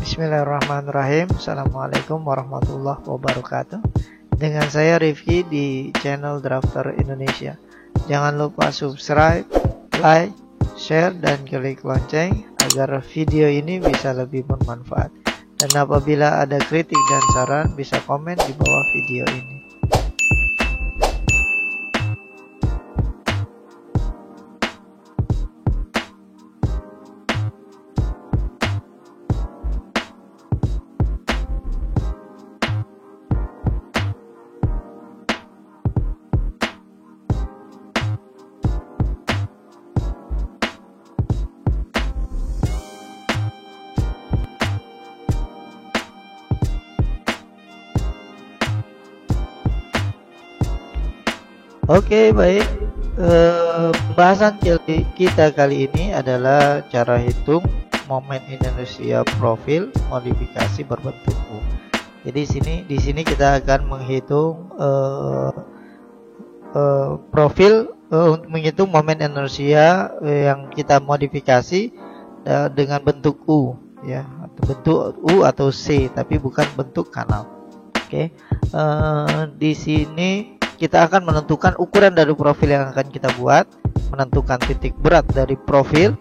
Bismillahirrahmanirrahim. Assalamualaikum warahmatullahi wabarakatuh. Dengan saya Rifki di channel Drafter Indonesia. Jangan lupa subscribe, like, share, dan klik lonceng agar video ini bisa lebih bermanfaat. Dan apabila ada kritik dan saran, bisa komen di bawah video ini. Oke, baik. Pembahasan kita kali ini adalah cara hitung momen inersia profil modifikasi berbentuk U. Jadi di sini kita akan menghitung profil untuk menghitung momen inersia yang kita modifikasi dengan bentuk U, ya, bentuk U atau C, tapi bukan bentuk kanal. Oke, di sini kita akan menentukan ukuran dari profil yang akan kita buat, menentukan titik berat dari profil,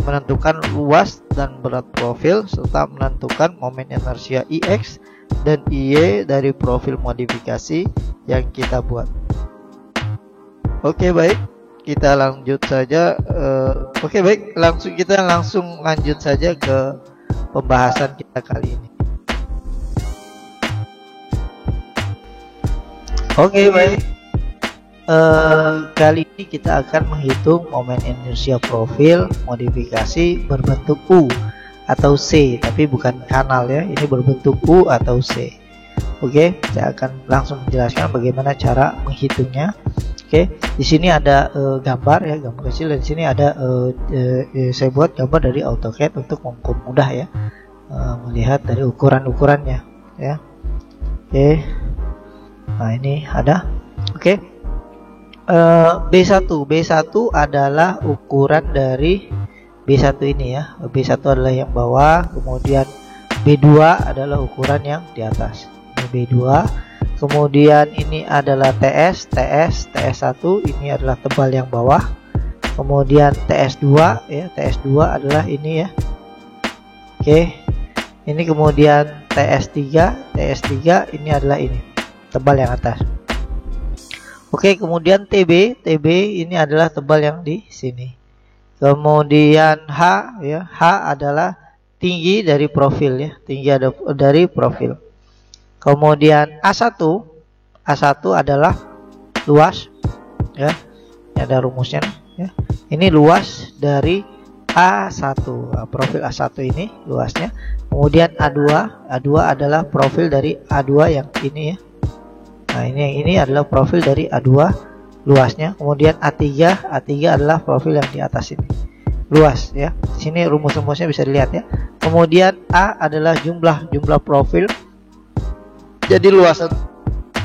menentukan luas dan berat profil, serta menentukan momen inersia IX dan IY dari profil modifikasi yang kita buat. Oke, baik, kita lanjut saja. Kita langsung lanjut saja ke pembahasan kita kali ini. Oke, baik. Kali ini kita akan menghitung momen inersia profil modifikasi berbentuk U atau C, tapi bukan kanal, ya. Ini berbentuk U atau C. Oke, saya akan langsung menjelaskan bagaimana cara menghitungnya. Oke, di sini ada gambar, ya, gambar kecil. Dan di sini ada saya buat gambar dari AutoCAD untuk mempermudah, ya, melihat dari ukuran-ukurannya, ya. Oke. Nah, ini ada. Oke. B1 adalah ukuran dari B1 ini, ya. B1 adalah yang bawah, kemudian B2 adalah ukuran yang di atas. Ini B2. Kemudian ini adalah TS1 ini adalah tebal yang bawah. Kemudian TS2, ya, TS2 adalah ini, ya. Oke. Ini kemudian TS3 ini adalah ini, tebal yang atas. Oke, kemudian TB ini adalah tebal yang di sini. Kemudian H, ya, H adalah tinggi dari profil, ya, tinggi dari profil. Kemudian A1 adalah luas, ya. Ini ada rumusnya, ya. Ini luas dari A1, profil A1 ini luasnya. Kemudian A2 adalah profil dari A2 yang ini, ya. Nah, ini adalah profil dari A2 luasnya. Kemudian A3 adalah profil yang di atas ini, luas, ya. Sini rumus-rumusnya bisa dilihat, ya. Kemudian A adalah jumlah profil. Jadi luasan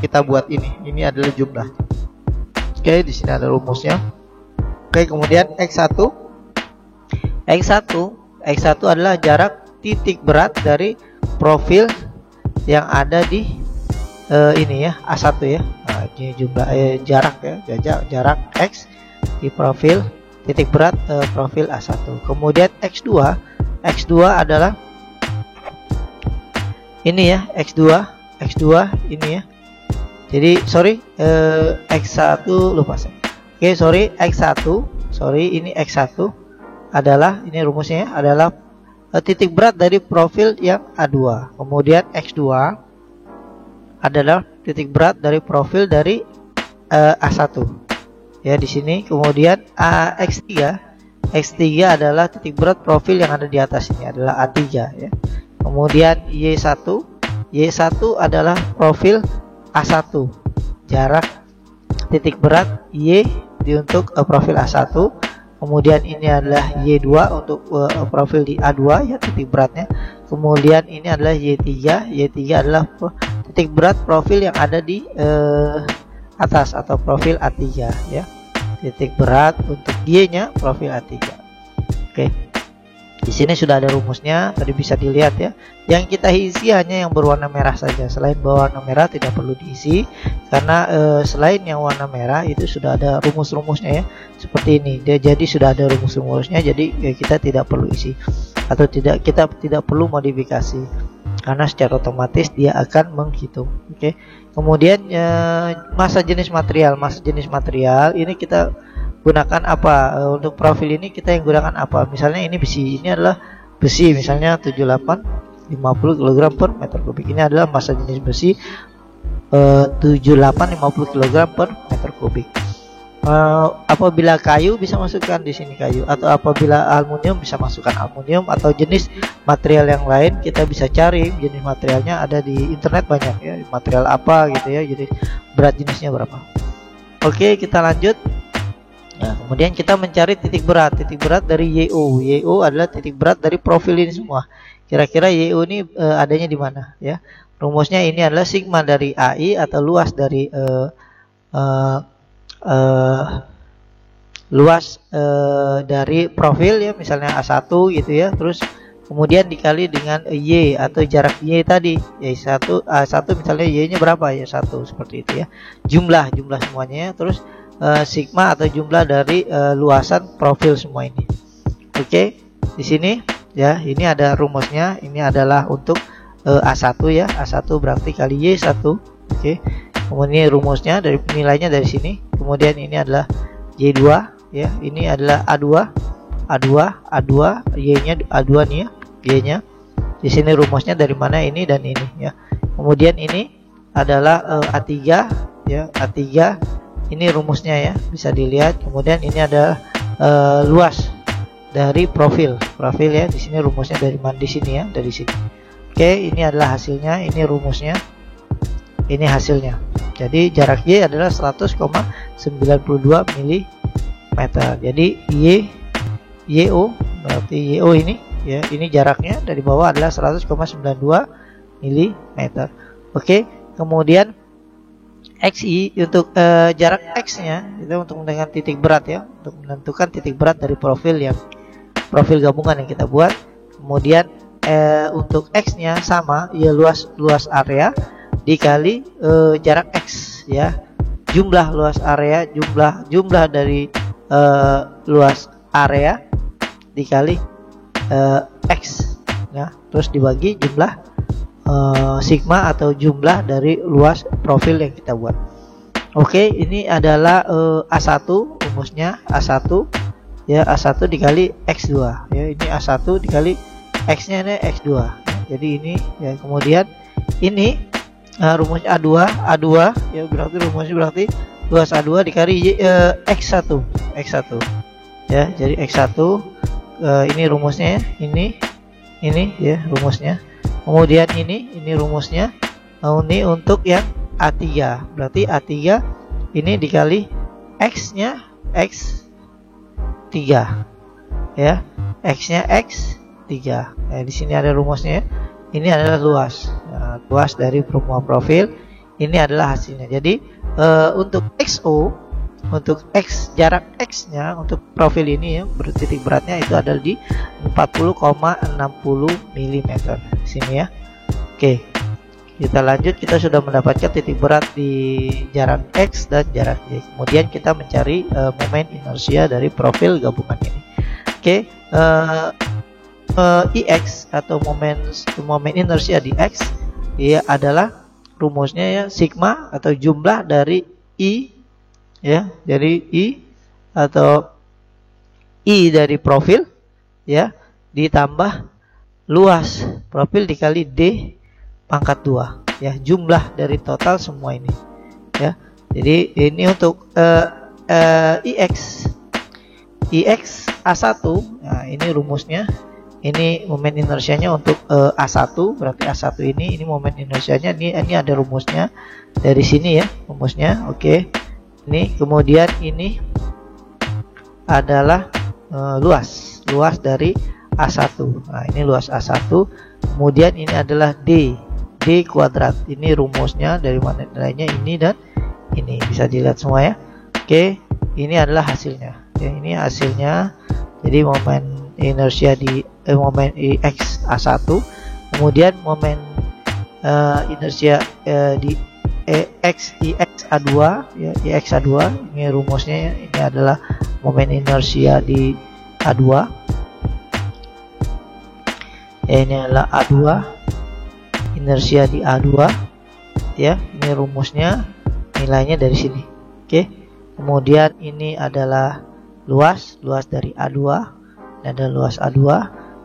kita buat ini adalah jumlah. Oke, di sini ada rumusnya. Oke, kemudian X1 adalah jarak titik berat dari profil yang ada di ini, ya, A1, ya. Nah, ini jumlah jarak, ya, jarak X di profil titik berat profil A1. Kemudian X2 adalah ini, ya, X2 ini, ya. Jadi X1 lupa saya. Oke, ini X1 adalah, ini rumusnya, ya, adalah titik berat dari profil yang A2. Kemudian X2 adalah titik berat dari profil dari A1, ya, di sini. Kemudian X3 adalah titik berat profil yang ada di atas ini, adalah A3, ya. Kemudian Y1 adalah profil A1, jarak titik berat Y untuk profil A1. Kemudian ini adalah Y2 untuk profil di A2, ya, titik beratnya. Kemudian ini adalah Y3 adalah titik berat profil yang ada di atas atau profil A3, ya. Titik berat untuk Y-nya profil A3. Oke. Di sini sudah ada rumusnya, tadi bisa dilihat ya. Yang kita isi hanya yang berwarna merah saja. Selain berwarna merah tidak perlu diisi, karena selain yang warna merah itu sudah ada rumus-rumusnya ya. Seperti ini. Jadi sudah ada rumus-rumusnya, jadi kita tidak perlu isi atau kita tidak perlu modifikasi, karena secara otomatis dia akan menghitung. Oke. Kemudian massa jenis material. Massa jenis material ini kita gunakan apa? Untuk profil ini kita yang gunakan apa? Misalnya ini besi, ini adalah besi misalnya 78 50 kg per meter kubik. Ini adalah massa jenis besi 78 50 kg per meter kubik. Apabila kayu bisa masukkan di sini kayu, atau apabila aluminium bisa masukkan aluminium, atau jenis material yang lain kita bisa cari jenis materialnya, ada di internet banyak ya, material apa gitu ya, jadi berat jenisnya berapa. Oke, kita lanjut. Nah, kemudian kita mencari titik berat dari YO. YO adalah titik berat dari profil ini semua. Kira-kira YO ini adanya di mana ya? Rumusnya ini adalah sigma dari AI atau luas dari dari profil ya, misalnya A1 gitu ya. Terus kemudian dikali dengan Y atau jarak Y tadi, Y1 A1 misalnya Y-nya berapa ya? 1, seperti itu ya. Jumlah semuanya ya. Terus sigma atau jumlah dari luasan profil semua ini. Oke, di sini ya, ini ada rumusnya. Ini adalah untuk A1 ya. A1 berarti kali Y1. Oke. Kemudian rumusnya dari nilainya dari sini. Kemudian ini adalah Y2 ya. Ini adalah A2, Y-nya A2 nih ya. Y-nya. Di sini rumusnya dari mana, ini dan ini ya. Kemudian ini adalah A3 ya. A3 ini rumusnya ya, bisa dilihat. Kemudian ini ada luas dari profil ya. Di sini rumusnya dari mana, di sini ya, dari sini. Oke, ini adalah hasilnya, ini rumusnya, ini hasilnya. Jadi jarak Y adalah 100,92 mm. Jadi YO berarti YO ini ya, ini jaraknya dari bawah adalah 100,92 mm. Oke, kemudian XI untuk jarak X-nya itu untuk dengan titik berat ya, untuk menentukan titik berat dari profil gabungan yang kita buat. Kemudian untuk X-nya sama ya, luas area dikali jarak X ya, jumlah luas area, jumlah dari luas area dikali X ya, terus dibagi jumlah sigma atau jumlah dari luas profil yang kita buat. Oke, ini adalah A1 rumusnya, A1 ya, A1 dikali X2 ya, ini A1 dikali X-nya ini X2. Jadi ini ya, kemudian ini rumus A2 ya, berarti rumusnya berarti luas A2 dikali X1 ya. Jadi X1 ini rumusnya, ini ya rumusnya. Kemudian ini rumusnya. Ini untuk yang A3, berarti A3 ini dikali X-nya X3 ya, X-nya X3. Di sini ada rumusnya. Ini adalah luas, luas dari semua profil. Ini adalah hasilnya. Jadi untuk XO, untuk X, jarak X-nya untuk profil ini ya, titik beratnya itu adalah di 40,60 mm di sini ya. Oke, kita lanjut. Kita sudah mendapatkan titik berat di jarak X dan jarak Y. Kemudian kita mencari momen inersia dari profil gabungan ini. Oke, IX atau momen inersia di X ya adalah rumusnya ya, sigma atau jumlah dari I ya, dari I atau I dari profil ya, ditambah luas profil dikali D pangkat 2 ya, jumlah dari total semua ini ya. Jadi ini untuk IX A1. Nah, ini rumusnya. Ini momen inersianya untuk A1, berarti A1 ini momen inersianya, ini ada rumusnya dari sini ya, rumusnya. Oke. Ini kemudian ini adalah luas dari A1. Nah, ini luas A1. Kemudian ini adalah D kuadrat. Ini rumusnya dari mana nilainya, ini dan ini bisa dilihat semua ya. Oke, ini adalah hasilnya. Ya, ini hasilnya. Jadi momen inersia di momen IX A1, kemudian momen inersia di IX A2 ya, IX A2 ini rumusnya, ini adalah momen inersia di A2 ya, ini adalah A2, inersia di A2 ya, ini rumusnya, nilainya dari sini. Oke, kemudian ini adalah luas dari A2, ini adalah luas A2,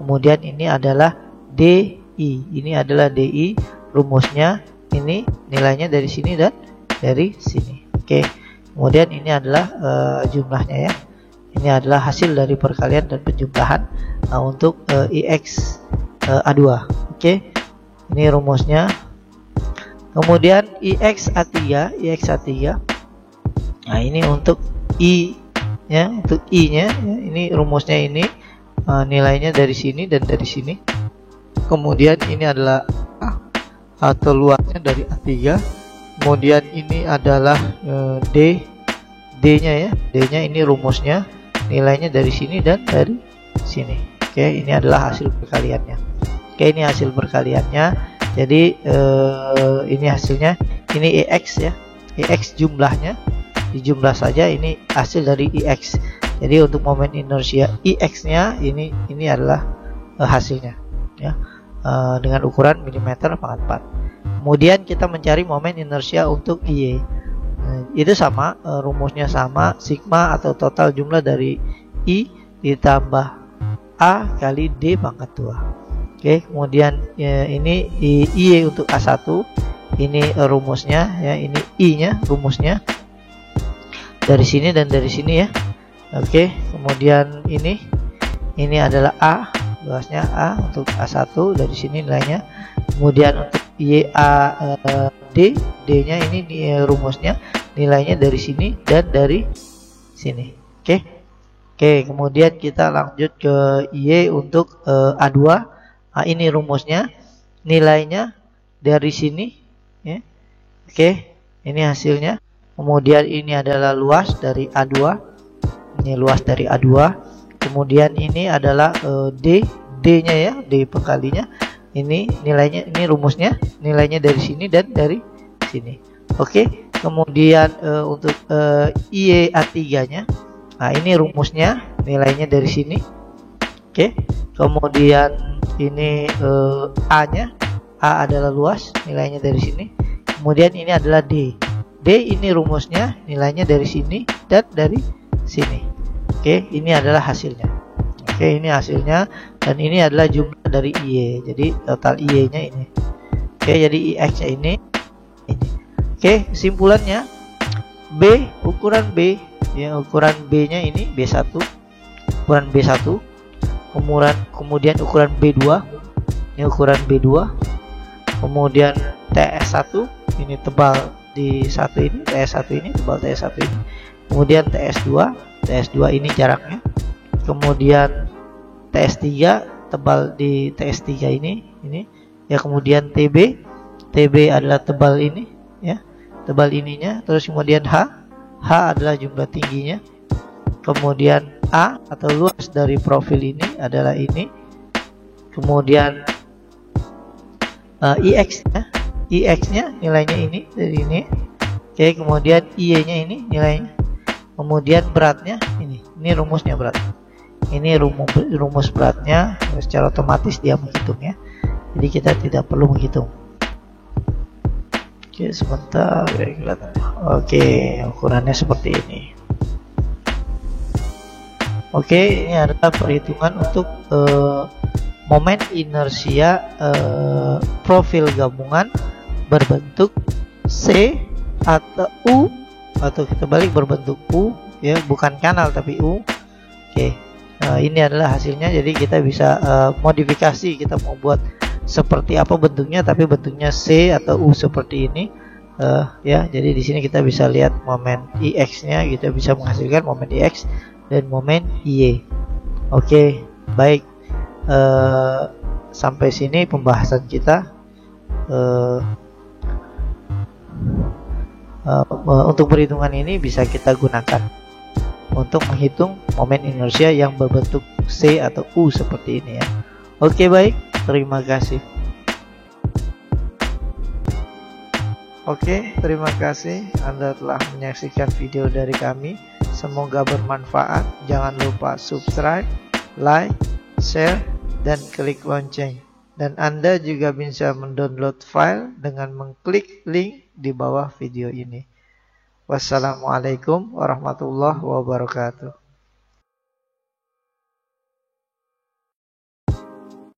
kemudian ini adalah DI, ini adalah DI, rumusnya ini nilainya dari sini dan dari sini. Oke, kemudian ini adalah jumlahnya ya, ini adalah hasil dari perkalian dan penjumlahan untuk IX A2. Oke, ini rumusnya. Kemudian IX A3, nah ini untuk I ya, untuk I nya ya, ini rumusnya ini nilainya dari sini dan dari sini. Kemudian ini adalah A atau luasnya dari A3. Kemudian ini adalah D nya ya, D nya ini rumusnya, nilainya dari sini dan dari sini. Oke, ini adalah hasil perkaliannya. Oke, ini hasil perkaliannya. Jadi ini hasilnya, ini IX ya, IX jumlahnya, dijumlah saja, ini hasil dari IX. Jadi untuk momen inersia IX nya ini adalah hasilnya ya, dengan ukuran mm/4. Kemudian kita mencari momen inersia untuk IY. Itu sama, rumusnya sama, sigma atau total jumlah dari I ditambah A kali D pangkat 2. Oke, kemudian ya, ini IY untuk A1, ini rumusnya ya, ini I nya rumusnya dari sini dan dari sini ya. Oke, kemudian ini adalah A, luasnya A untuk A1, dari sini nilainya. Kemudian untuk D nya ini rumusnya, nilainya dari sini dan dari sini. Oke, kemudian kita lanjut ke IY untuk A2. Nah, ini rumusnya, nilainya dari sini ya. Oke, ini hasilnya. Kemudian ini adalah luas dari A2, ini luas dari A2. Kemudian ini adalah D nya ya, D pengkalinya, ini nilainya, ini rumusnya, nilainya dari sini dan dari sini. Oke, kemudian untuk IY A3 nya, nah ini rumusnya, nilainya dari sini. Oke, kemudian ini A nya, A adalah luas, nilainya dari sini. Kemudian ini adalah D ini rumusnya, nilainya dari sini dan dari sini. Oke, ini adalah hasilnya. Oke, ini hasilnya, dan ini adalah jumlah dari IY. Jadi total IY nya ini. Oke, jadi IX nya ini. Oke, kesimpulannya ukuran B ya, ukuran B nya ini B1, ukuran B1. Kemudian ukuran B2, ini ukuran B2. Kemudian TS1, ini tebal di satu ini, TS1 ini tebal TS1 ini. Kemudian TS2 ini jaraknya. Kemudian TS3 tebal di TS3 ini ya. Kemudian TB adalah tebal ini ya, tebal ininya. Terus kemudian H adalah jumlah tingginya. Kemudian A atau luas dari profil ini adalah ini. Kemudian IX nya nilainya ini dari ini. Oke, kemudian IY nya ini nilainya. Kemudian beratnya ini rumusnya berat. Ini rumus beratnya, secara otomatis dia menghitungnya. Jadi kita tidak perlu menghitung. Oke, sebentar ya kelihatan. Oke, ukurannya seperti ini. Oke, ini adalah perhitungan untuk momen inersia profil gabungan berbentuk C atau U, atau kita balik berbentuk U ya, bukan kanal tapi U. Oke, ini adalah hasilnya. Jadi kita bisa modifikasi, kita mau buat seperti apa bentuknya, tapi bentuknya C atau U seperti ini ya. Jadi di sini kita bisa lihat momen IX nya, kita bisa menghasilkan momen IX dan momen IY. Oke, baik, sampai sini pembahasan kita. Untuk perhitungan ini bisa kita gunakan. untuk menghitung momen inersia yang berbentuk C atau U seperti ini ya. Oke, baik, terima kasih. Oke, terima kasih Anda telah menyaksikan video dari kami. Semoga bermanfaat. Jangan lupa subscribe, like, share, dan klik lonceng. Dan Anda juga bisa mendownload file dengan mengklik link di bawah video ini. Wassalamualaikum warahmatullahi wabarakatuh.